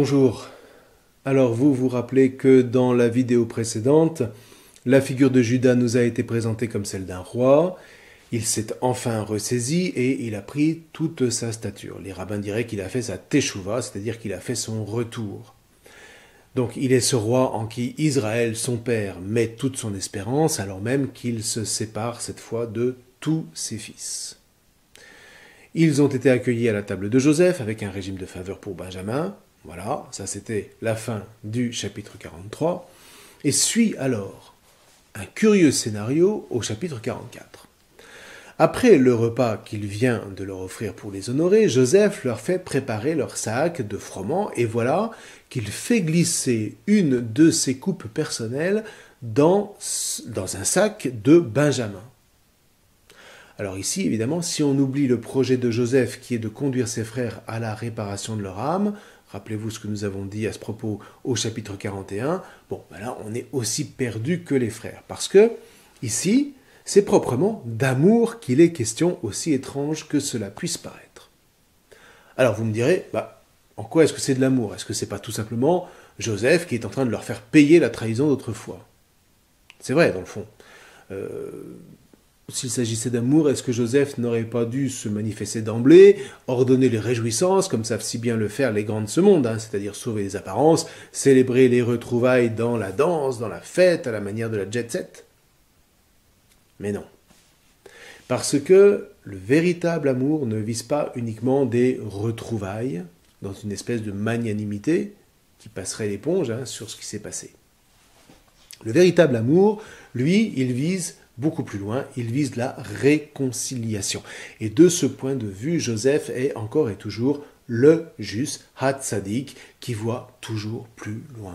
Bonjour. Alors vous vous rappelez que dans la vidéo précédente, la figure de Judas nous a été présentée comme celle d'un roi. Il s'est enfin ressaisi et il a pris toute sa stature. Les rabbins diraient qu'il a fait sa teshuva, c'est-à-dire qu'il a fait son retour. Donc il est ce roi en qui Israël, son père, met toute son espérance, alors même qu'il se sépare cette fois de tous ses fils. Ils ont été accueillis à la table de Joseph avec un régime de faveur pour Benjamin. Voilà, ça c'était la fin du chapitre 43. Et suit alors un curieux scénario au chapitre 44. Après le repas qu'il vient de leur offrir pour les honorer, Joseph leur fait préparer leur sac de froment et voilà qu'il fait glisser une de ses coupes personnelles dans un sac de Benjamin. Alors ici, évidemment, si on oublie le projet de Joseph qui est de conduire ses frères à la réparation de leur âme, rappelez-vous ce que nous avons dit à ce propos au chapitre 41, bon, ben là, on est aussi perdu que les frères. Parce que, ici, c'est proprement d'amour qu'il est question, aussi étrange que cela puisse paraître. Alors vous me direz, en quoi est-ce que c'est de l'amour? Est-ce que c'est pas tout simplement Joseph qui est en train de leur faire payer la trahison d'autrefois? C'est vrai, dans le fond. S'il s'agissait d'amour, est-ce que Joseph n'aurait pas dû se manifester d'emblée, ordonner les réjouissances, comme savent si bien le faire les grands de ce monde, c'est-à-dire sauver les apparences, célébrer les retrouvailles dans la danse, dans la fête, à la manière de la jet-set? Mais non. Parce que le véritable amour ne vise pas uniquement des retrouvailles, dans une espèce de magnanimité qui passerait l'éponge sur ce qui s'est passé. Le véritable amour, lui, il vise beaucoup plus loin, il vise la réconciliation. Et de ce point de vue, Joseph est encore et toujours le juste, Hatzadik, qui voit toujours plus loin.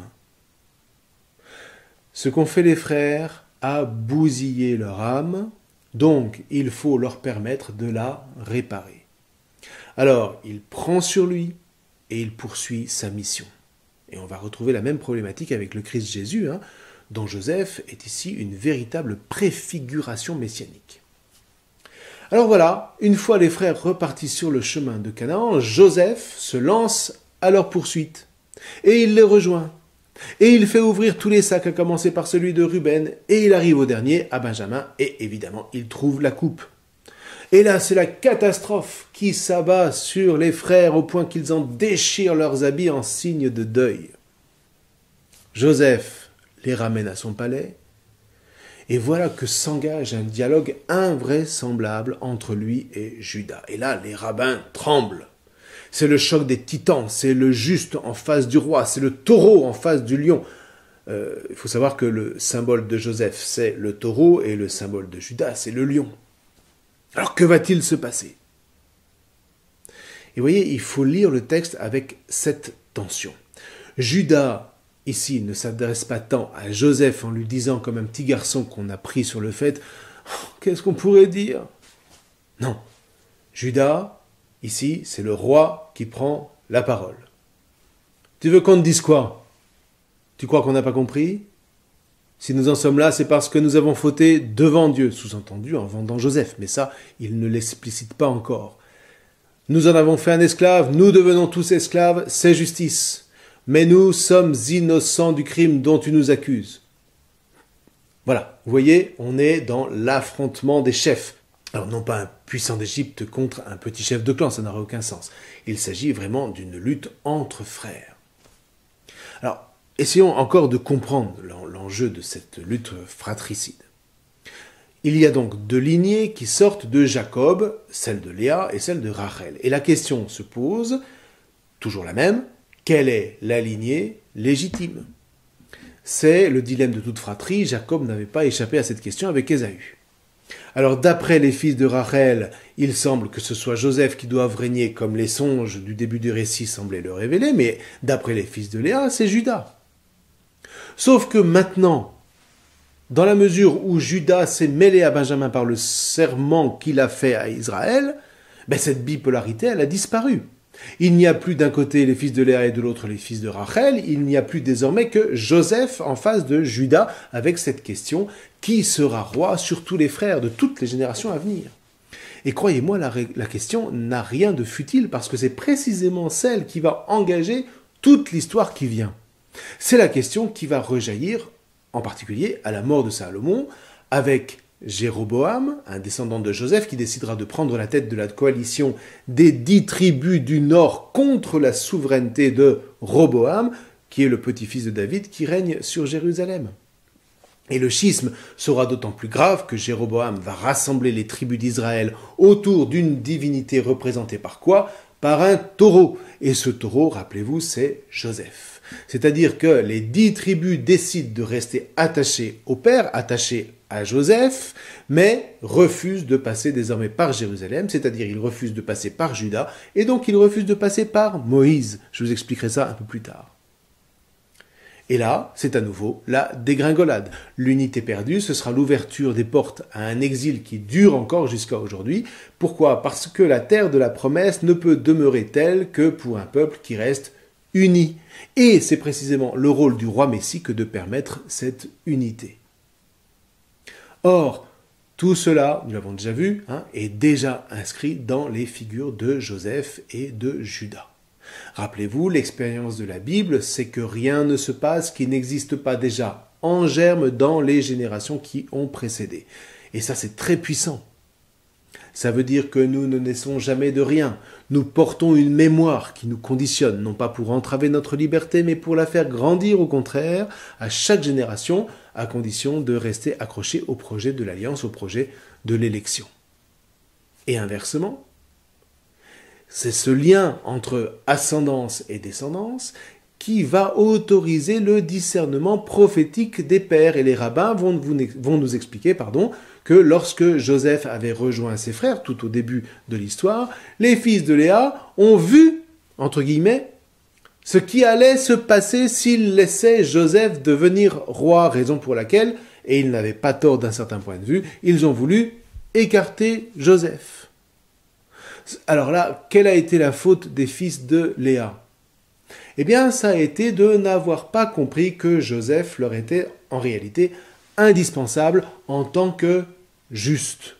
Ce qu'ont fait les frères a bousillé leur âme, donc il faut leur permettre de la réparer. Alors, il prend sur lui et il poursuit sa mission. Et on va retrouver la même problématique avec le Christ Jésus, dont Joseph est ici une véritable préfiguration messianique. Alors voilà, une fois les frères repartis sur le chemin de Canaan, Joseph se lance à leur poursuite. Et il les rejoint. Et il fait ouvrir tous les sacs, à commencer par celui de Ruben, et il arrive au dernier, à Benjamin, et évidemment, il trouve la coupe. Et là, c'est la catastrophe qui s'abat sur les frères au point qu'ils en déchirent leurs habits en signe de deuil. Joseph les ramène à son palais, et voilà que s'engage un dialogue invraisemblable entre lui et Judas. Et là, les rabbins tremblent. C'est le choc des titans, c'est le juste en face du roi, c'est le taureau en face du lion. Il faut savoir que le symbole de Joseph, c'est le taureau, et le symbole de Judas, c'est le lion. Alors que va-t-il se passer? Et vous voyez, il faut lire le texte avec cette tension. Judas, ici, ne s'adresse pas tant à Joseph en lui disant comme un petit garçon qu'on a pris sur le fait « Qu'est-ce qu'on pourrait dire ?» Non. Judas, ici, c'est le roi qui prend la parole. Tu veux qu'on te dise quoi? Tu crois qu'on n'a pas compris? Si nous en sommes là, c'est parce que nous avons fauté devant Dieu, sous-entendu en vendant Joseph, mais ça, il ne l'explicite pas encore. Nous en avons fait un esclave, nous devenons tous esclaves, c'est justice. Mais nous sommes innocents du crime dont tu nous accuses. Voilà, vous voyez, on est dans l'affrontement des chefs. Alors non pas un puissant d'Égypte contre un petit chef de clan, ça n'aurait aucun sens. Il s'agit vraiment d'une lutte entre frères. Alors, essayons encore de comprendre l'enjeu de cette lutte fratricide. Il y a donc deux lignées qui sortent de Jacob, celle de Léa et celle de Rachel. Et la question se pose, toujours la même, quelle est la lignée légitime? C'est le dilemme de toute fratrie. Jacob n'avait pas échappé à cette question avec Ésaü. Alors d'après les fils de Rachel, il semble que ce soit Joseph qui doive régner comme les songes du début du récit semblaient le révéler, mais d'après les fils de Léa, c'est Judas. Sauf que maintenant, dans la mesure où Judas s'est mêlé à Benjamin par le serment qu'il a fait à Israël, cette bipolarité, elle a disparu. Il n'y a plus d'un côté les fils de Léa et de l'autre les fils de Rachel, il n'y a plus désormais que Joseph en face de Judas avec cette question, qui sera roi sur tous les frères de toutes les générations à venir? Et croyez-moi, la question n'a rien de futile parce que c'est précisément celle qui va engager toute l'histoire qui vient. C'est la question qui va rejaillir, en particulier à la mort de Salomon, avec Jéroboam, un descendant de Joseph, qui décidera de prendre la tête de la coalition des 10 tribus du nord contre la souveraineté de Roboam, qui est le petit-fils de David, qui règne sur Jérusalem. Et le schisme sera d'autant plus grave que Jéroboam va rassembler les tribus d'Israël autour d'une divinité représentée par quoi? Par un taureau. Et ce taureau, rappelez-vous, c'est Joseph. C'est-à-dire que les 10 tribus décident de rester attachées au Père, attachées à Joseph, mais refusent de passer désormais par Jérusalem, c'est-à-dire ils refusent de passer par Juda, et donc ils refusent de passer par Moïse. Je vous expliquerai ça un peu plus tard. Et là, c'est à nouveau la dégringolade. L'unité perdue, ce sera l'ouverture des portes à un exil qui dure encore jusqu'à aujourd'hui. Pourquoi? Parce que la terre de la promesse ne peut demeurer telle que pour un peuple qui reste uni. Et c'est précisément le rôle du roi Messie que de permettre cette unité. Or, tout cela, nous l'avons déjà vu, est déjà inscrit dans les figures de Joseph et de Judas. Rappelez-vous, l'expérience de la Bible, c'est que rien ne se passe qui n'existe pas déjà en germe dans les générations qui ont précédé. Et ça, c'est très puissant. Ça veut dire que nous ne naissons jamais de rien. Nous portons une mémoire qui nous conditionne, non pas pour entraver notre liberté, mais pour la faire grandir au contraire à chaque génération, à condition de rester accroché au projet de l'alliance, au projet de l'élection. Et inversement, c'est ce lien entre ascendance et descendance qui va autoriser le discernement prophétique des pères. Et les rabbins vont nous expliquer que lorsque Joseph avait rejoint ses frères, tout au début de l'histoire, les fils de Léa ont vu, entre guillemets, ce qui allait se passer s'ils laissaient Joseph devenir roi, raison pour laquelle, et ils n'avaient pas tort d'un certain point de vue, ils ont voulu écarter Joseph. Alors là, quelle a été la faute des fils de Léa? Eh bien, ça a été de n'avoir pas compris que Joseph leur était en réalité indispensable en tant que juste.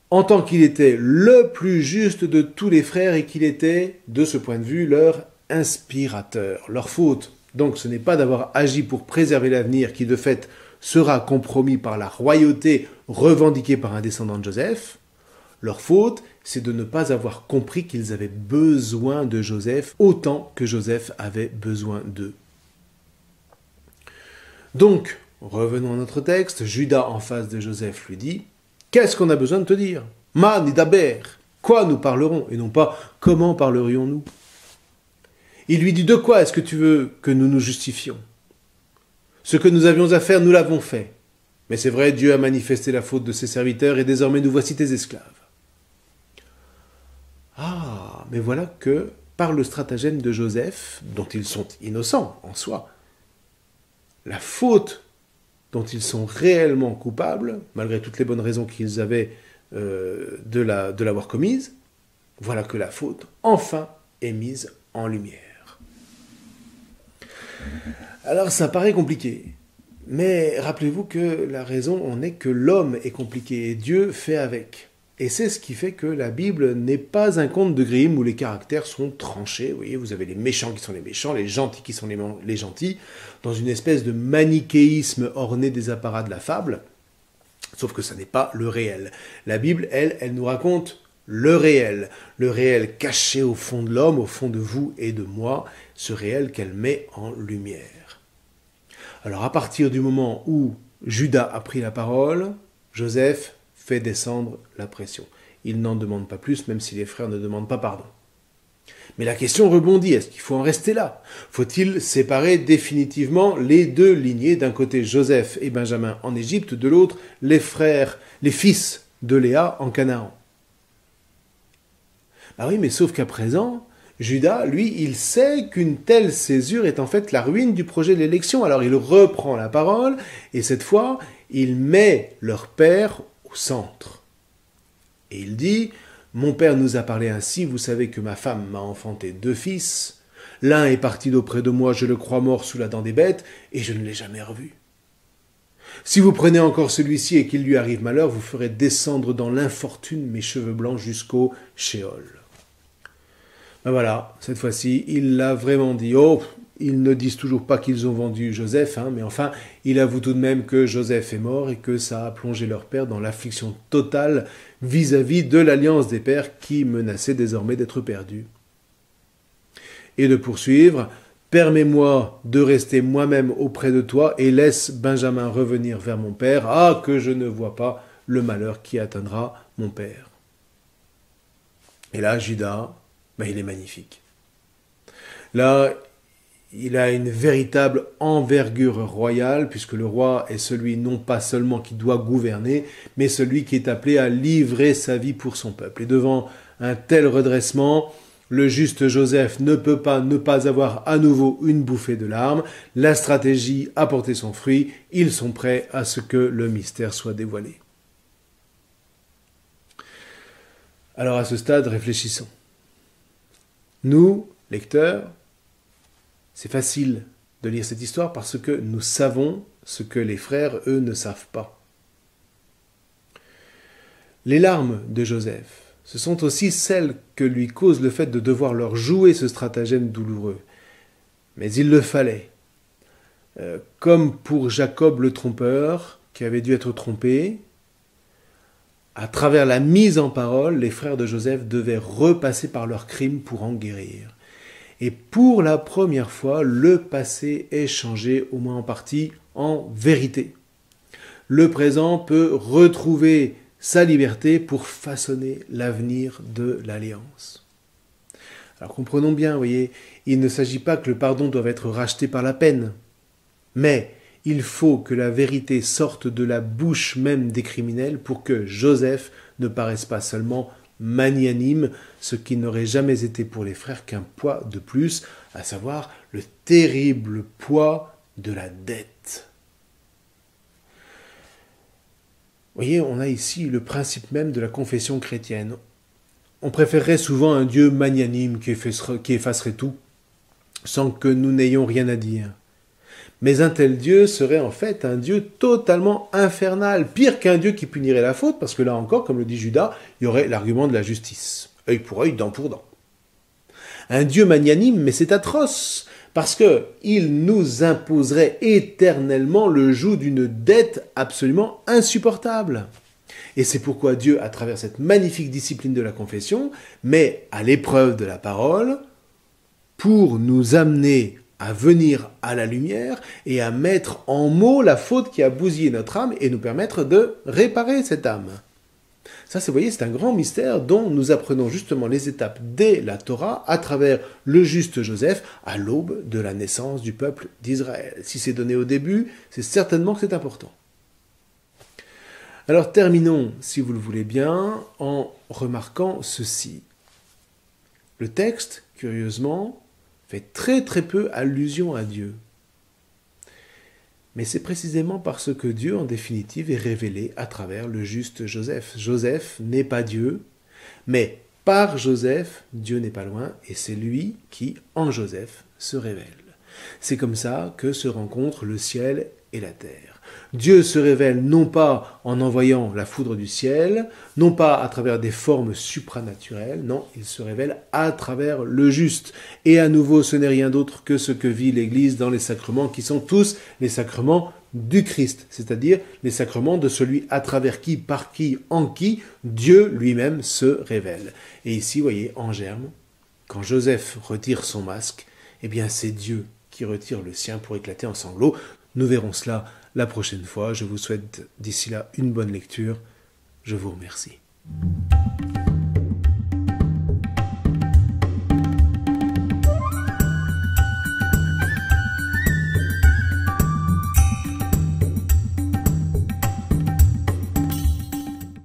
En tant qu'il était le plus juste de tous les frères et qu'il était, de ce point de vue, leur inspirateur. Leur faute, donc, ce n'est pas d'avoir agi pour préserver l'avenir qui, de fait, sera compromis par la royauté revendiquée par un descendant de Joseph. Leur faute, c'est de ne pas avoir compris qu'ils avaient besoin de Joseph autant que Joseph avait besoin d'eux. Donc, revenons à notre texte, Judas en face de Joseph lui dit « Qu'est-ce qu'on a besoin de te dire? Man et daber, quoi nous parlerons? Et non pas comment parlerions-nous » Il lui dit « De quoi est-ce que tu veux que nous nous justifions? Ce que nous avions à faire, nous l'avons fait. Mais c'est vrai, Dieu a manifesté la faute de ses serviteurs et désormais nous voici tes esclaves. » Ah, mais voilà que, par le stratagème de Joseph, dont ils sont innocents en soi, la faute dont ils sont réellement coupables, malgré toutes les bonnes raisons qu'ils avaient de l'avoir commise, voilà que la faute, enfin, est mise en lumière. Alors, ça paraît compliqué, mais rappelez-vous que la raison en est que l'homme est compliqué et Dieu fait avec. Et c'est ce qui fait que la Bible n'est pas un conte de Grimm où les caractères sont tranchés. Vous voyez, vous avez les méchants qui sont les méchants, les gentils qui sont les gentils, dans une espèce de manichéisme orné des apparats de la fable. Sauf que ça n'est pas le réel. La Bible, elle nous raconte le réel caché au fond de l'homme, au fond de vous et de moi, ce réel qu'elle met en lumière. Alors à partir du moment où Judas a pris la parole, Joseph fait descendre la pression. Il n'en demande pas plus, même si les frères ne demandent pas pardon. Mais la question rebondit, est-ce qu'il faut en rester là? Faut-il séparer définitivement les deux lignées, d'un côté Joseph et Benjamin en Égypte, de l'autre les frères, les fils de Léa en Canaan? Ah oui, mais sauf qu'à présent, Judas, lui, il sait qu'une telle césure est en fait la ruine du projet de l'élection. Alors il reprend la parole, et cette fois, il met leur père au centre. Et il dit, « Mon père nous a parlé ainsi, vous savez que ma femme m'a enfanté 2 fils. L'un est parti d'auprès de moi, je le crois mort sous la dent des bêtes, et je ne l'ai jamais revu. Si vous prenez encore celui-ci et qu'il lui arrive malheur, vous ferez descendre dans l'infortune mes cheveux blancs jusqu'au Sheol. » Ben voilà, cette fois-ci, il l'a vraiment dit. Oh, ils ne disent toujours pas qu'ils ont vendu Joseph, hein, mais enfin, il avoue tout de même que Joseph est mort et que ça a plongé leur père dans l'affliction totale vis-à-vis de l'alliance des pères qui menaçait désormais d'être perdue. Et de poursuivre, « Permets-moi de rester moi-même auprès de toi et laisse Benjamin revenir vers mon père. Ah, que je ne vois pas le malheur qui atteindra mon père. » Et là, Judas, il est magnifique. Là, il a une véritable envergure royale, puisque le roi est celui non pas seulement qui doit gouverner, mais celui qui est appelé à livrer sa vie pour son peuple. Et devant un tel redressement, le juste Joseph ne peut pas ne pas avoir à nouveau une bouffée de larmes. La stratégie a porté son fruit. Ils sont prêts à ce que le mystère soit dévoilé. Alors à ce stade, réfléchissons. Nous, lecteurs, c'est facile de lire cette histoire parce que nous savons ce que les frères, eux, ne savent pas. Les larmes de Joseph, ce sont aussi celles que lui cause le fait de devoir leur jouer ce stratagème douloureux. Mais il le fallait. Comme pour Jacob le trompeur, qui avait dû être trompé, à travers la mise en parole, les frères de Joseph devaient repasser par leurs crimes pour en guérir. Et pour la première fois, le passé est changé, au moins en partie, en vérité. Le présent peut retrouver sa liberté pour façonner l'avenir de l'Alliance. Alors comprenons bien, voyez, il ne s'agit pas que le pardon doive être racheté par la peine, mais il faut que la vérité sorte de la bouche même des criminels pour que Joseph ne paraisse pas seulement magnanime, ce qui n'aurait jamais été pour les frères qu'un poids de plus, à savoir le terrible poids de la dette. Vous voyez, on a ici le principe même de la confession chrétienne. On préférerait souvent un Dieu magnanime qui effacerait tout, sans que nous n'ayons rien à dire. Mais un tel Dieu serait en fait un Dieu totalement infernal, pire qu'un Dieu qui punirait la faute, parce que là encore, comme le dit Judas, il y aurait l'argument de la justice. Œil pour œil, dent pour dent. Un Dieu magnanime, mais c'est atroce, parce qu'il nous imposerait éternellement le joug d'une dette absolument insupportable. Et c'est pourquoi Dieu, à travers cette magnifique discipline de la confession, met à l'épreuve de la parole pour nous amener à venir à la lumière et à mettre en mots la faute qui a bousillé notre âme et nous permettre de réparer cette âme. Ça, vous voyez, c'est un grand mystère dont nous apprenons justement les étapes dès la Torah à travers le juste Joseph à l'aube de la naissance du peuple d'Israël. Si c'est donné au début, c'est certainement que c'est important. Alors terminons, si vous le voulez bien, en remarquant ceci. Le texte, curieusement, fait très très peu allusion à Dieu. Mais c'est précisément parce que Dieu, en définitive, est révélé à travers le juste Joseph. Joseph n'est pas Dieu, mais par Joseph, Dieu n'est pas loin, et c'est lui qui, en Joseph, se révèle. C'est comme ça que se rencontrent le ciel et la terre. Dieu se révèle non pas en envoyant la foudre du ciel, non pas à travers des formes supranaturelles, non, il se révèle à travers le juste. Et à nouveau, ce n'est rien d'autre que ce que vit l'Église dans les sacrements, qui sont tous les sacrements du Christ, c'est-à-dire les sacrements de celui à travers qui, par qui, en qui, Dieu lui-même se révèle. Et ici, vous voyez, en germe, quand Joseph retire son masque, eh bien c'est Dieu qui retire le sien pour éclater en sanglots. Nous verrons cela la prochaine fois. Je vous souhaite d'ici là une bonne lecture. Je vous remercie.